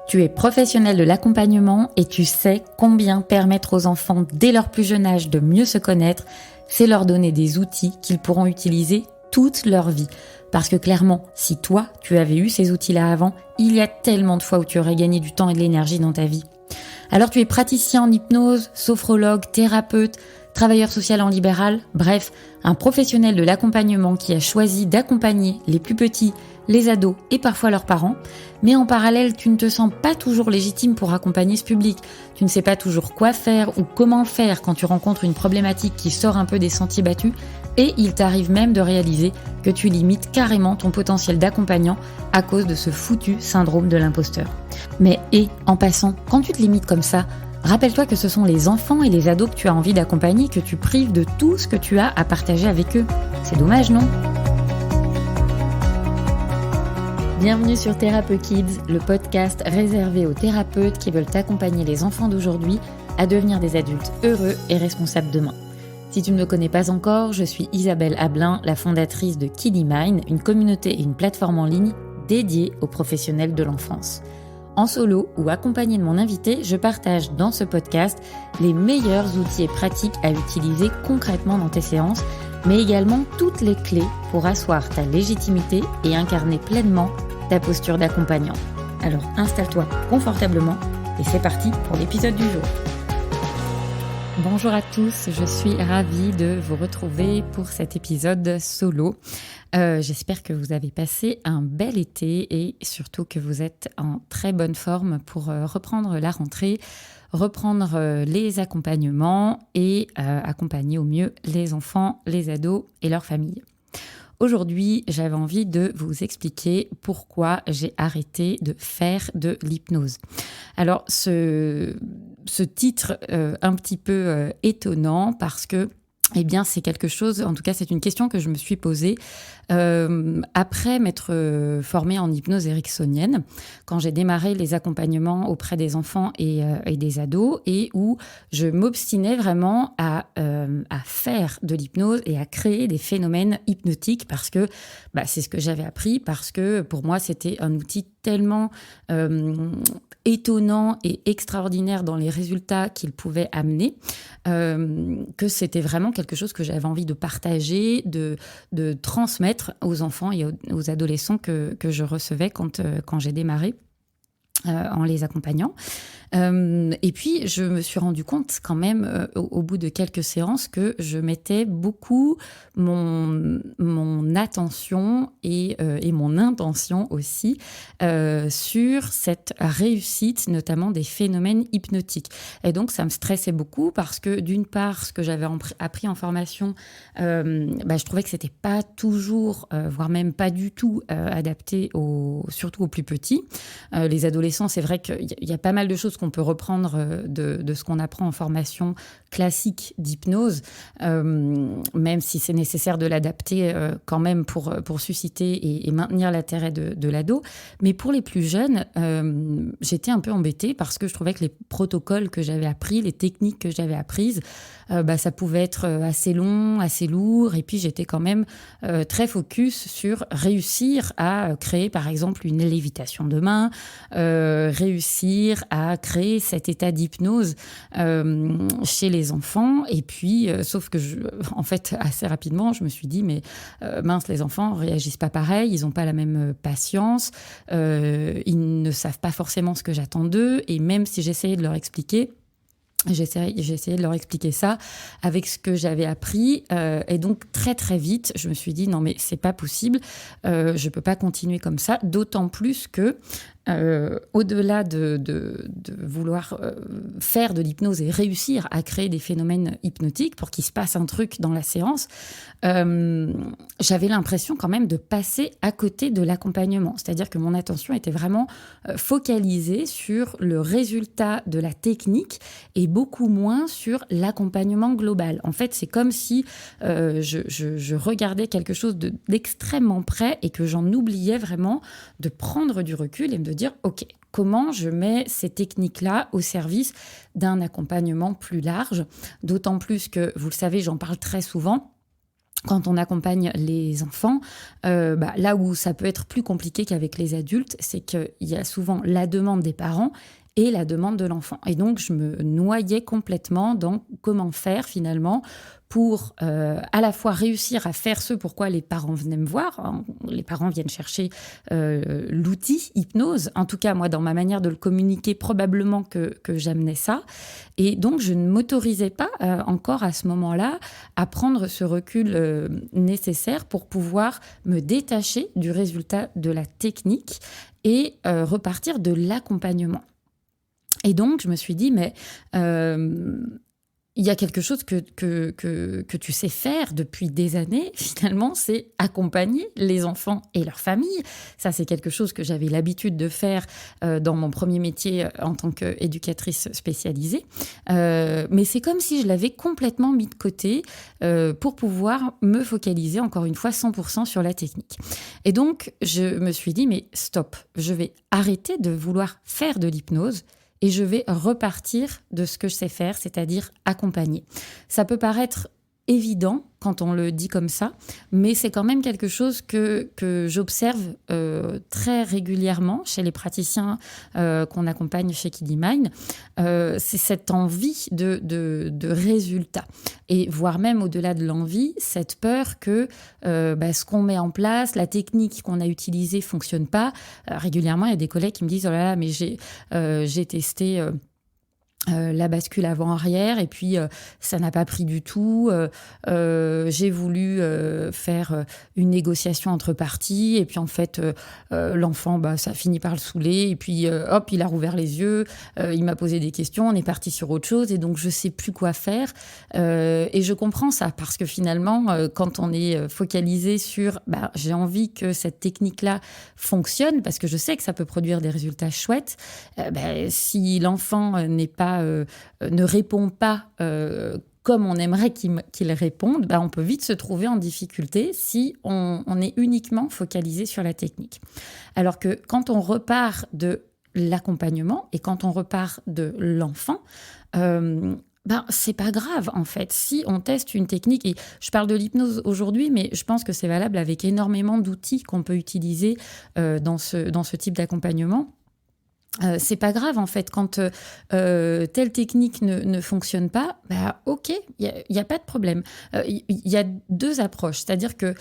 Tu es professionnel de l'accompagnement et tu sais combien permettre aux enfants dès leur plus jeune âge de mieux se connaître, c'est leur donner des outils qu'ils pourront utiliser toute leur vie. Parce que clairement, si toi, tu avais eu ces outils-là avant, il y a tellement de fois où tu aurais gagné du temps et de l'énergie dans ta vie. Alors tu es praticien en hypnose, sophrologue, thérapeute, travailleur social en libéral, bref, un professionnel de l'accompagnement qui a choisi d'accompagner les plus petits, les ados et parfois leurs parents, mais en parallèle, tu ne te sens pas toujours légitime pour accompagner ce public. Tu ne sais pas toujours quoi faire ou comment faire quand tu rencontres une problématique qui sort un peu des sentiers battus et il t'arrive même de réaliser que tu limites carrément ton potentiel d'accompagnant à cause de ce foutu syndrome de l'imposteur. Mais en passant, quand tu te limites comme ça, rappelle-toi que ce sont les enfants et les ados que tu as envie d'accompagner que tu prives de tout ce que tu as à partager avec eux. C'est dommage, non ? Bienvenue sur Thérapeute Kids, le podcast réservé aux thérapeutes qui veulent accompagner les enfants d'aujourd'hui à devenir des adultes heureux et responsables demain. Si tu ne me connais pas encore, je suis Isabelle Ablin, la fondatrice de Kiddy Mind, une communauté et une plateforme en ligne dédiée aux professionnels de l'enfance. En solo ou accompagnée de mon invité, je partage dans ce podcast les meilleurs outils et pratiques à utiliser concrètement dans tes séances, mais également toutes les clés pour asseoir ta légitimité et incarner pleinement ta posture d'accompagnant. Alors installe-toi confortablement et c'est parti pour l'épisode du jour. Bonjour à tous, je suis ravie de vous retrouver pour cet épisode solo. J'espère que vous avez passé un bel été et surtout que vous êtes en très bonne forme pour reprendre la rentrée, reprendre les accompagnements et accompagner au mieux les enfants, les ados et leurs familles. Aujourd'hui, j'avais envie de vous expliquer pourquoi j'ai arrêté de faire de l'hypnose. Alors, ce titre un petit peu étonnant parce que c'est quelque chose, en tout cas, c'est une question que je me suis posée après m'être formée en hypnose ericksonienne, quand j'ai démarré les accompagnements auprès des enfants et des ados, et où je m'obstinais vraiment à faire de l'hypnose et à créer des phénomènes hypnotiques parce que c'est ce que j'avais appris, parce que pour moi, c'était un outil tellement étonnant et extraordinaire dans les résultats qu'il pouvait amener, que c'était vraiment quelque chose que j'avais envie de partager, de transmettre aux enfants et aux adolescents que je recevais quand j'ai démarré en les accompagnant. Et puis, je me suis rendu compte quand même, au bout de quelques séances, que je mettais beaucoup mon attention et mon intention aussi sur cette réussite, notamment des phénomènes hypnotiques. Et donc, ça me stressait beaucoup parce que, d'une part, ce que j'avais appris en formation, je trouvais que c'était pas toujours, voire même pas du tout adapté surtout aux plus petits. Les adolescents, c'est vrai qu'il y a pas mal de choses qu'on peut reprendre de ce qu'on apprend en formation classique d'hypnose, même si c'est nécessaire de l'adapter quand même pour susciter et maintenir l'intérêt de l'ado. Mais pour les plus jeunes, j'étais un peu embêtée parce que je trouvais que les protocoles que j'avais appris, les techniques que j'avais apprises, ça pouvait être assez long, assez lourd. Et puis, j'étais quand même très focus sur réussir à créer, par exemple, une lévitation de main, réussir à créer cet état d'hypnose chez les enfants. Et puis, sauf que, en fait, assez rapidement, je me suis dit, mais mince, les enfants ne réagissent pas pareil, ils n'ont pas la même patience, ils ne savent pas forcément ce que j'attends d'eux. Et même si j'essayais de leur expliquer, j'ai essayé de leur expliquer ça avec ce que j'avais appris. Et donc, très, très vite, je me suis dit, non, mais c'est pas possible. Je ne peux pas continuer comme ça. D'autant plus que, au-delà de vouloir faire de l'hypnose et réussir à créer des phénomènes hypnotiques pour qu'il se passe un truc dans la séance, j'avais l'impression quand même de passer à côté de l'accompagnement. C'est-à-dire que mon attention était vraiment focalisée sur le résultat de la technique et beaucoup moins sur l'accompagnement global. En fait, c'est comme si je regardais quelque chose d'extrêmement près et que j'en oubliais vraiment de prendre du recul et me dire, OK, comment je mets ces techniques-là au service d'un accompagnement plus large, d'autant plus que, vous le savez, j'en parle très souvent, quand on accompagne les enfants, là où ça peut être plus compliqué qu'avec les adultes, c'est qu'il y a souvent la demande des parents et la demande de l'enfant. Et donc, je me noyais complètement dans comment faire finalement pour à la fois réussir à faire ce pourquoi les parents venaient me voir. Hein. Les parents viennent chercher l'outil hypnose. En tout cas, moi, dans ma manière de le communiquer, probablement que j'amenais ça. Et donc, je ne m'autorisais pas encore à ce moment-là à prendre ce recul nécessaire pour pouvoir me détacher du résultat de la technique et repartir de l'accompagnement. Et donc, je me suis dit, mais il y a quelque chose que tu sais faire depuis des années, finalement, c'est accompagner les enfants et leurs familles. Ça, c'est quelque chose que j'avais l'habitude de faire dans mon premier métier en tant qu'éducatrice spécialisée. Mais c'est comme si je l'avais complètement mis de côté pour pouvoir me focaliser, encore une fois, 100% sur la technique. Et donc, je me suis dit, mais stop, je vais arrêter de vouloir faire de l'hypnose et je vais repartir de ce que je sais faire, c'est-à-dire accompagner. Ça peut paraître évident quand on le dit comme ça, mais c'est quand même quelque chose que j'observe très régulièrement chez les praticiens qu'on accompagne chez KiddyMind. C'est cette envie de résultats. Et voire même au-delà de l'envie, cette peur que ce qu'on met en place, la technique qu'on a utilisée ne fonctionne pas. Régulièrement, il y a des collègues qui me disent « Oh là là, mais j'ai testé… la bascule avant-arrière et puis ça n'a pas pris du tout. J'ai voulu faire une négociation entre parties et puis en fait l'enfant ça finit par le saouler et puis hop il a rouvert les yeux, il m'a posé des questions, on est parti sur autre chose et donc je sais plus quoi faire et je comprends ça parce que finalement quand on est focalisé sur j'ai envie que cette technique-là fonctionne parce que je sais que ça peut produire des résultats chouettes, si l'enfant ne répond pas comme on aimerait qu'il réponde, on peut vite se trouver en difficulté si on est uniquement focalisé sur la technique. Alors que quand on repart de l'accompagnement et quand on repart de l'enfant, c'est pas grave en fait. Si on teste une technique, et je parle de l'hypnose aujourd'hui, mais je pense que c'est valable avec énormément d'outils qu'on peut utiliser dans ce type d'accompagnement. C'est pas grave en fait quand telle technique ne fonctionne pas, ok, il y a pas de problème. Il y a deux approches, c'est-à-dire que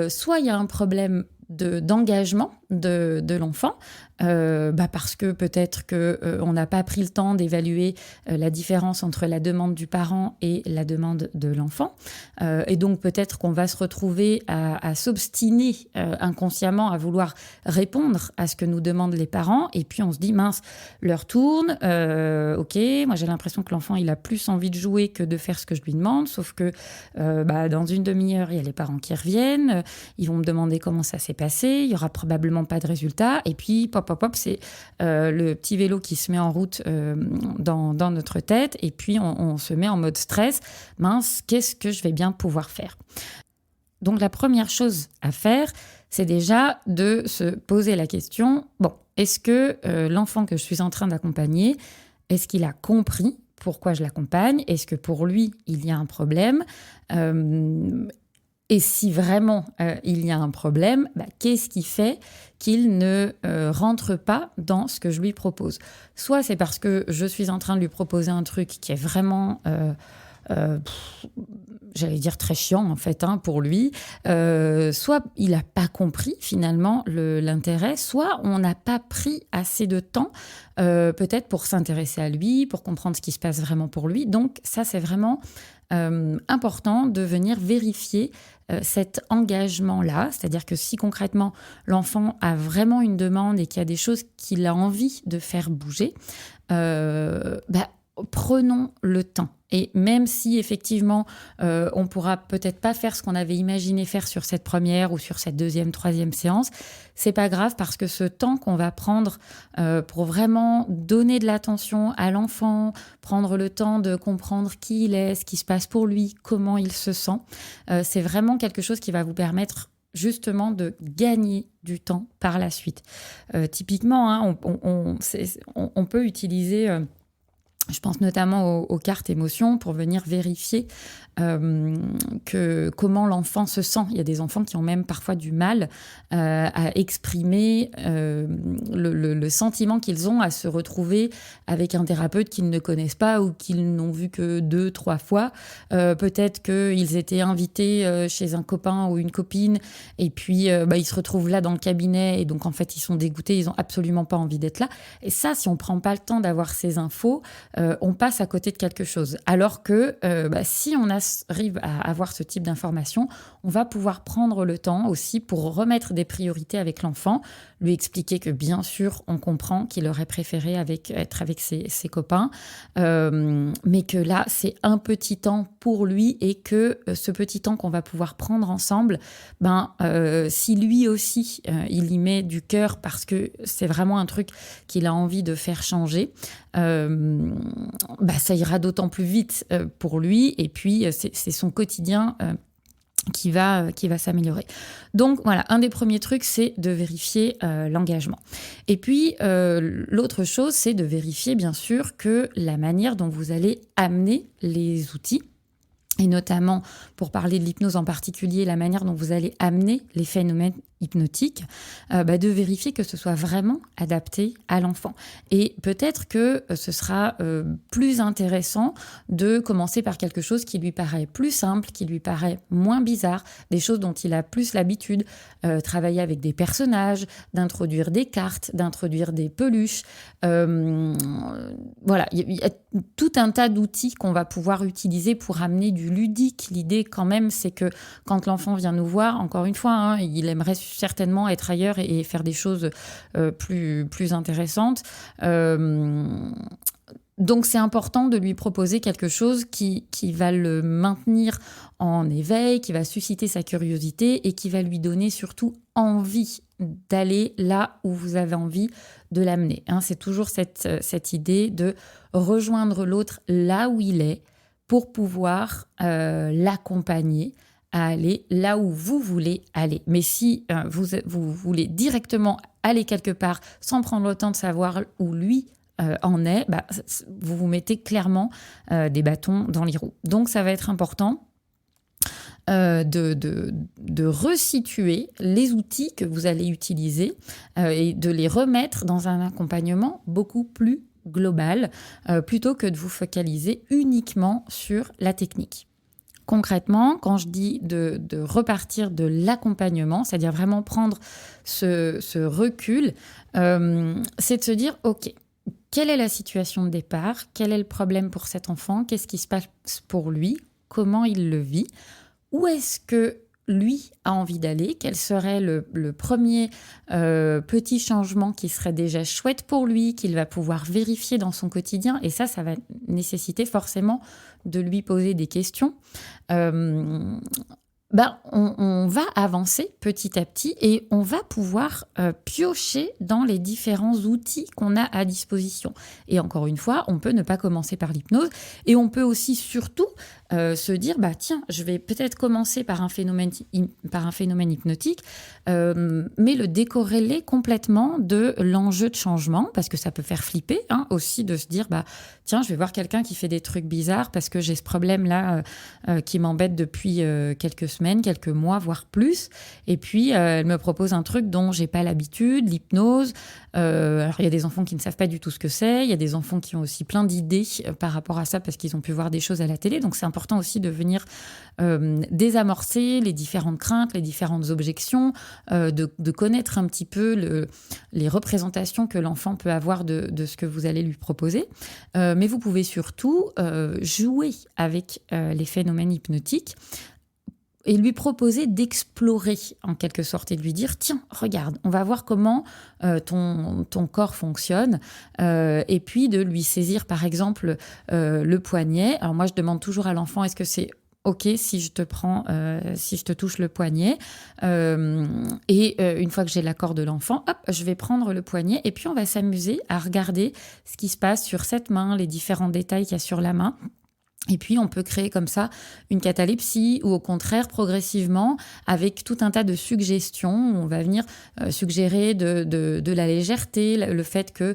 soit il y a un problème d'engagement de l'enfant, parce que peut-être qu'on n'a pas pris le temps d'évaluer la différence entre la demande du parent et la demande de l'enfant. Et donc peut-être qu'on va se retrouver à s'obstiner inconsciemment à vouloir répondre à ce que nous demandent les parents. Et puis on se dit, mince, l'heure tourne, ok, moi j'ai l'impression que l'enfant il a plus envie de jouer que de faire ce que je lui demande, sauf que dans une demi-heure, il y a les parents qui reviennent, ils vont me demander comment ça s'est passé, il n'y aura probablement pas de résultat, et puis pop, c'est le petit vélo qui se met en route dans notre tête, et puis on se met en mode stress. Mince, qu'est-ce que je vais bien pouvoir faire ? Donc la première chose à faire, c'est déjà de se poser la question, est-ce que l'enfant que je suis en train d'accompagner, est-ce qu'il a compris pourquoi je l'accompagne ? Est-ce que pour lui, il y a un problème ? Et si vraiment il y a un problème, qu'est-ce qui fait qu'il ne rentre pas dans ce que je lui propose ? Soit c'est parce que je suis en train de lui proposer un truc qui est vraiment, j'allais dire très chiant en fait pour lui, soit il n'a pas compris finalement l'intérêt, soit on n'a pas pris assez de temps peut-être pour s'intéresser à lui, pour comprendre ce qui se passe vraiment pour lui. Donc ça c'est vraiment important de venir vérifier cet engagement-là, c'est-à-dire que si concrètement l'enfant a vraiment une demande et qu'il y a des choses qu'il a envie de faire bouger, prenons le temps. Et même si effectivement on pourra peut-être pas faire ce qu'on avait imaginé faire sur cette première ou sur cette deuxième, troisième séance, c'est pas grave parce que ce temps qu'on va prendre pour vraiment donner de l'attention à l'enfant, prendre le temps de comprendre qui il est, ce qui se passe pour lui, comment il se sent, c'est vraiment quelque chose qui va vous permettre justement de gagner du temps par la suite. Typiquement, on peut utiliser Je pense notamment aux cartes émotions pour venir vérifier comment l'enfant se sent. Il y a des enfants qui ont même parfois du mal à exprimer le sentiment qu'ils ont à se retrouver avec un thérapeute qu'ils ne connaissent pas ou qu'ils n'ont vu que 2, 3 fois. Peut-être qu'ils étaient invités chez un copain ou une copine et puis ils se retrouvent là dans le cabinet et donc en fait ils sont dégoûtés, ils n'ont absolument pas envie d'être là. Et ça, si on ne prend pas le temps d'avoir ces infos, on passe à côté de quelque chose. Alors que si on arrive à avoir ce type d'information, on va pouvoir prendre le temps aussi pour remettre des priorités avec l'enfant, lui expliquer que bien sûr, on comprend qu'il aurait préféré être avec ses copains, mais que là, c'est un petit temps pour lui et que ce petit temps qu'on va pouvoir prendre ensemble, si lui aussi, il y met du cœur parce que c'est vraiment un truc qu'il a envie de faire changer, ça ira d'autant plus vite pour lui et puis c'est son quotidien qui va s'améliorer. Donc voilà, un des premiers trucs, c'est de vérifier l'engagement. Et puis, l'autre chose, c'est de vérifier bien sûr que la manière dont vous allez amener les outils, et notamment pour parler de l'hypnose en particulier, la manière dont vous allez amener les phénomènes hypnotiques, de vérifier que ce soit vraiment adapté à l'enfant. Et peut-être que ce sera plus intéressant de commencer par quelque chose qui lui paraît plus simple, qui lui paraît moins bizarre, des choses dont il a plus l'habitude, travailler avec des personnages, d'introduire des cartes, d'introduire des peluches. Voilà, il y a tout un tas d'outils qu'on va pouvoir utiliser pour amener du ludique. L'idée quand même, c'est que quand l'enfant vient nous voir, encore une fois, il aimerait certainement être ailleurs et faire des choses plus intéressantes. Donc c'est important de lui proposer quelque chose qui va le maintenir en éveil, qui va susciter sa curiosité et qui va lui donner surtout envie d'aller là où vous avez envie de l'amener. C'est toujours cette idée de rejoindre l'autre là où il est pour pouvoir l'accompagner à aller là où vous voulez aller. Mais si vous voulez directement aller quelque part sans prendre le temps de savoir où lui en est, vous vous mettez clairement des bâtons dans les roues. Donc ça va être important de resituer les outils que vous allez utiliser et de les remettre dans un accompagnement beaucoup plus global plutôt que de vous focaliser uniquement sur la technique. Concrètement, quand je dis de repartir de l'accompagnement, c'est-à-dire vraiment prendre ce recul, c'est de se dire « Ok, quelle est la situation de départ? Quel est le problème pour cet enfant? Qu'est-ce qui se passe pour lui? Comment il le vit? Où est-ce que lui a envie d'aller? Quel serait le premier petit changement qui serait déjà chouette pour lui, qu'il va pouvoir vérifier dans son quotidien? Et ça va nécessiter forcément de lui poser des questions. On va avancer petit à petit et on va pouvoir piocher dans les différents outils qu'on a à disposition. Et encore une fois, on peut ne pas commencer par l'hypnose et on peut aussi surtout se dire tiens, je vais peut-être commencer par un phénomène hypnotique, mais le décorréler complètement de l'enjeu de changement, parce que ça peut faire flipper aussi de se dire tiens, je vais voir quelqu'un qui fait des trucs bizarres parce que j'ai ce problème-là qui m'embête depuis quelques semaines, quelques mois, voire plus. Et puis, elle me propose un truc dont j'ai pas l'habitude, l'hypnose. Alors, il y a des enfants qui ne savent pas du tout ce que c'est. Il y a des enfants qui ont aussi plein d'idées par rapport à ça parce qu'ils ont pu voir des choses à la télé. Donc, c'est important aussi de venir désamorcer les différentes craintes, les différentes objections, de connaître un petit peu les représentations que l'enfant peut avoir de ce que vous allez lui proposer. Mais vous pouvez surtout jouer avec les phénomènes hypnotiques et lui proposer d'explorer en quelque sorte et de lui dire tiens, regarde, on va voir comment ton corps fonctionne et puis de lui saisir par exemple le poignet. Alors moi je demande toujours à l'enfant est-ce que c'est OK si je te touche le poignet une fois que j'ai l'accord de l'enfant, hop, je vais prendre le poignet et puis on va s'amuser à regarder ce qui se passe sur cette main, les différents détails qu'il y a sur la main. Et puis, on peut créer comme ça une catalepsie ou au contraire, progressivement, avec tout un tas de suggestions. On va venir suggérer de la légèreté, le fait que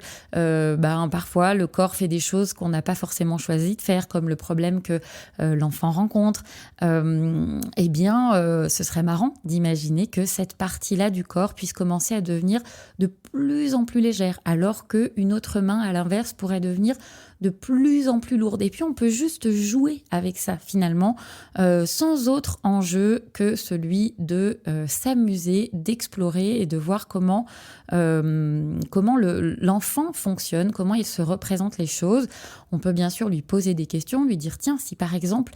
parfois le corps fait des choses qu'on n'a pas forcément choisi de faire, comme le problème que l'enfant rencontre. Ce serait marrant d'imaginer que cette partie-là du corps puisse commencer à devenir de plus en plus légère, alors qu'une autre main, à l'inverse, pourrait devenir de plus en plus lourde. Et puis, on peut juste jouer avec ça, finalement, sans autre enjeu que celui de s'amuser, d'explorer et de voir comment l'enfant fonctionne, comment il se représente les choses. On peut bien sûr lui poser des questions, lui dire, tiens, si par exemple,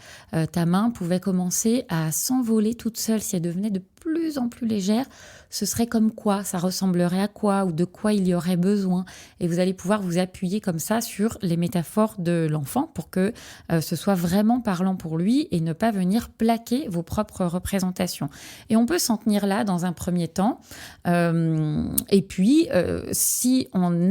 ta main pouvait commencer à s'envoler toute seule, si elle devenait de plus en plus légère, ce serait comme quoi? Ça ressemblerait à quoi? Ou de quoi il y aurait besoin? Et vous allez pouvoir vous appuyer comme ça sur les métaphores de l'enfant pour que ce soit vraiment parlant pour lui et ne pas venir plaquer vos propres représentations. Et on peut s'en tenir là dans un premier temps. Et puis, si on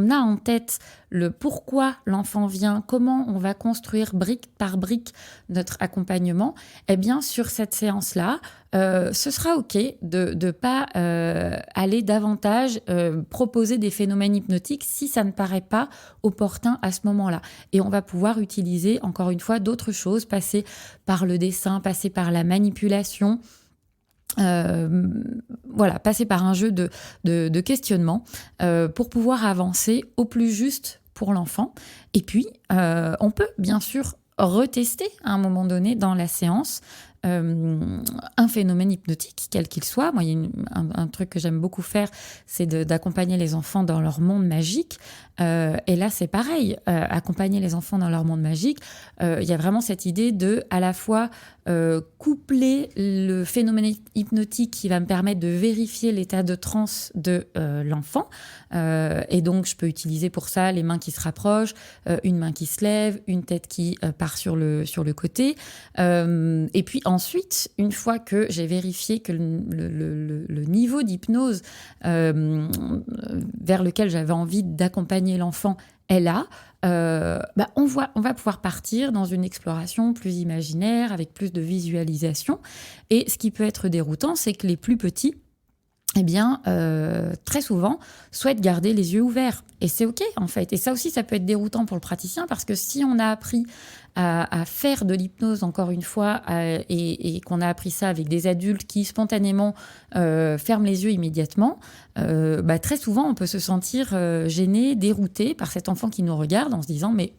a en tête le pourquoi l'enfant vient, comment on va construire brique par brique notre accompagnement, eh bien, sur cette séance-là, ce sera OK de ne pas aller davantage proposer des phénomènes hypnotiques si ça ne paraît pas opportun à ce moment-là. Et on va pouvoir utiliser, encore une fois, d'autres choses, passer par le dessin, passer par la manipulation, passer par un jeu de questionnement pour pouvoir avancer au plus juste pour l'enfant. Et puis, on peut bien sûr retester à un moment donné dans la séance un phénomène hypnotique, quel qu'il soit. Moi, il y a un truc que j'aime beaucoup faire, c'est d'accompagner les enfants dans leur monde magique. Et là, c'est pareil, accompagner les enfants dans leur monde magique. Il y a vraiment cette idée de, à la fois, coupler le phénomène hypnotique qui va me permettre de vérifier l'état de transe de l'enfant. Et donc, je peux utiliser pour ça les mains qui se rapprochent, une main qui se lève, une tête qui part sur le côté. Et puis ensuite, une fois que j'ai vérifié que le niveau d'hypnose vers lequel j'avais envie d'accompagner l'enfant est là, on va pouvoir partir dans une exploration plus imaginaire, avec plus de visualisation. Et ce qui peut être déroutant, c'est que les plus petits, très souvent, souhaitent garder les yeux ouverts. Et c'est OK, en fait. Et ça aussi, ça peut être déroutant pour le praticien, parce que si on a appris à faire de l'hypnose, encore une fois, et qu'on a appris ça avec des adultes qui, spontanément, ferment les yeux immédiatement, très souvent, on peut se sentir gêné, dérouté par cet enfant qui nous regarde en se disant « mais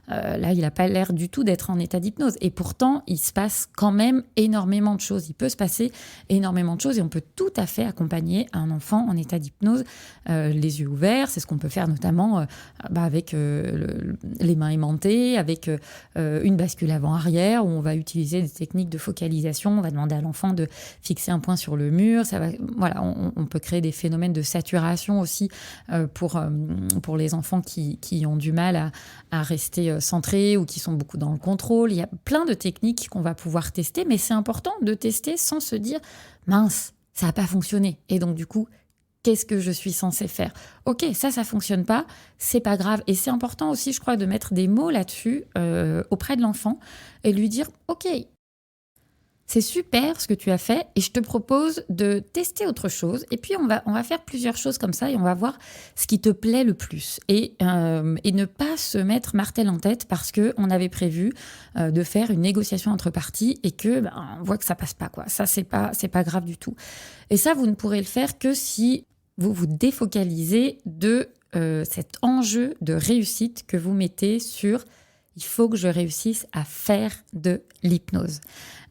là, il n'a pas l'air du tout d'être en état d'hypnose ». Et pourtant, il se passe quand même énormément de choses. Il peut se passer énormément de choses et on peut tout à fait accompagner un enfant en état d'hypnose, les yeux ouverts. C'est ce qu'on peut faire notamment avec les mains aimantées, avec une bascule avant-arrière, où on va utiliser des techniques de focalisation. On va demander à l'enfant de fixer un point sur le mur. On peut créer des phénomènes de saturation aussi pour les enfants qui ont du mal à rester centrés ou qui sont beaucoup dans le contrôle. Il y a plein de techniques qu'on va pouvoir tester, mais c'est important de tester sans se dire « mince, ça n'a pas fonctionné ». Et donc du coup, qu'est-ce que je suis censée faire? Ok, ça fonctionne pas, c'est pas grave. Et c'est important aussi, je crois, de mettre des mots là-dessus auprès de l'enfant et lui dire « ok, c'est super ce que tu as fait et je te propose de tester autre chose. Et puis, on va faire plusieurs choses comme ça et on va voir ce qui te plaît le plus. » Et ne pas se mettre martel en tête parce qu'on avait prévu de faire une négociation entre parties et on voit que ça passe pas, quoi. Ça, c'est pas grave du tout. Et ça, vous ne pourrez le faire que si vous vous défocalisez de cet enjeu de réussite que vous mettez sur « il faut que je réussisse à faire de l'hypnose ».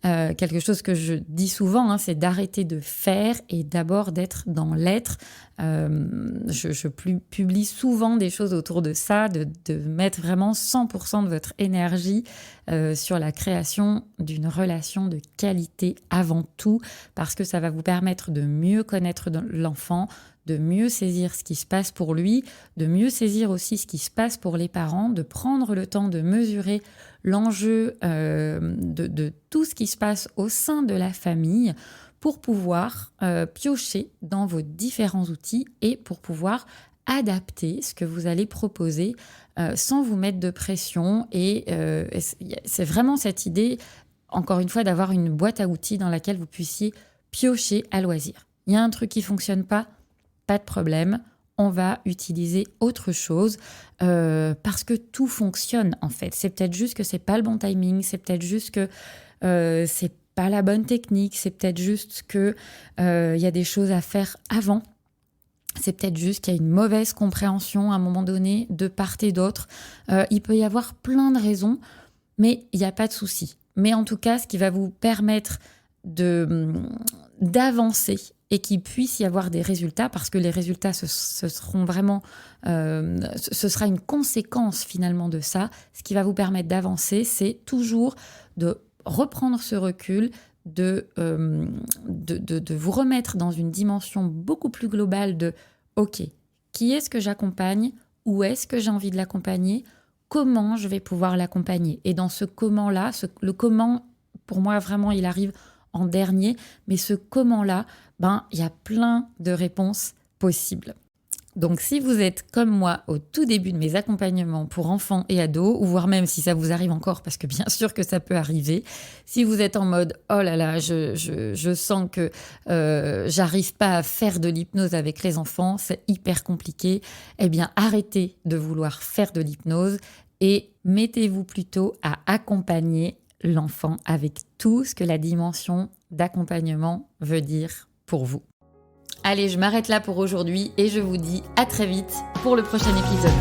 Quelque chose que je dis souvent, c'est d'arrêter de faire et d'abord d'être dans l'être. Je publie souvent des choses autour de ça, de mettre vraiment 100% de votre énergie sur la création d'une relation de qualité avant tout, parce que ça va vous permettre de mieux connaître l'enfant, de mieux saisir ce qui se passe pour lui, de mieux saisir aussi ce qui se passe pour les parents, de prendre le temps de mesurer l'enjeu de tout ce qui se passe au sein de la famille pour pouvoir piocher dans vos différents outils et pour pouvoir adapter ce que vous allez proposer sans vous mettre de pression. Et c'est vraiment cette idée, encore une fois, d'avoir une boîte à outils dans laquelle vous puissiez piocher à loisir. Il y a un truc qui ne fonctionne pas de problème, on va utiliser autre chose parce que tout fonctionne en fait. C'est peut-être juste que c'est pas le bon timing, c'est peut-être juste que c'est pas la bonne technique, c'est peut-être juste que y a des choses à faire avant. C'est peut-être juste qu'il y a une mauvaise compréhension à un moment donné de part et d'autre. Il peut y avoir plein de raisons, mais il n'y a pas de souci. Mais en tout cas, ce qui va vous permettre d'avancer et qu'il puisse y avoir des résultats, parce que les résultats, ce seront vraiment... ce sera une conséquence finalement de ça. Ce qui va vous permettre d'avancer, c'est toujours de reprendre ce recul, de vous remettre dans une dimension beaucoup plus globale de « Ok, qui est-ce que j'accompagne ? Où est-ce que j'ai envie de l'accompagner ? Comment je vais pouvoir l'accompagner ?» Et dans ce comment-là, le comment, pour moi, vraiment, il arrive en dernier. Mais ce comment-là, il y a plein de réponses possibles. Donc, si vous êtes comme moi au tout début de mes accompagnements pour enfants et ados, ou voire même si ça vous arrive encore, parce que bien sûr que ça peut arriver, si vous êtes en mode « Oh là là, je sens que j'arrive pas à faire de l'hypnose avec les enfants, c'est hyper compliqué », eh bien, arrêtez de vouloir faire de l'hypnose et mettez-vous plutôt à accompagner l'enfant avec tout ce que la dimension d'accompagnement veut dire pour vous. Allez, je m'arrête là pour aujourd'hui et je vous dis à très vite pour le prochain épisode.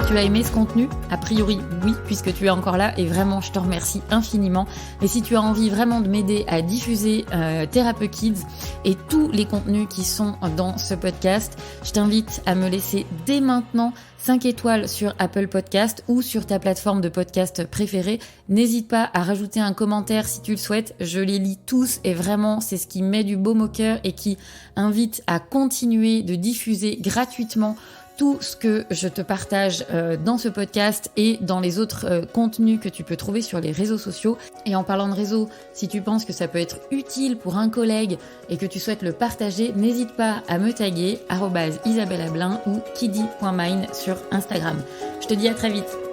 Tu as aimé ce contenu ? A priori, oui, puisque tu es encore là et vraiment, je te remercie infiniment. Mais si tu as envie vraiment de m'aider à diffuser Thérapeute Kids et tous les contenus qui sont dans ce podcast, je t'invite à me laisser dès maintenant 5 étoiles sur Apple Podcast ou sur ta plateforme de podcast préférée. N'hésite pas à rajouter un commentaire si tu le souhaites. Je les lis tous et vraiment, c'est ce qui met du baume au cœur et qui invite à continuer de diffuser gratuitement tout ce que je te partage dans ce podcast et dans les autres contenus que tu peux trouver sur les réseaux sociaux. Et en parlant de réseaux, si tu penses que ça peut être utile pour un collègue et que tu souhaites le partager, n'hésite pas à me taguer @IsabelleAblin ou kiddy.mine sur Instagram. Je te dis à très vite.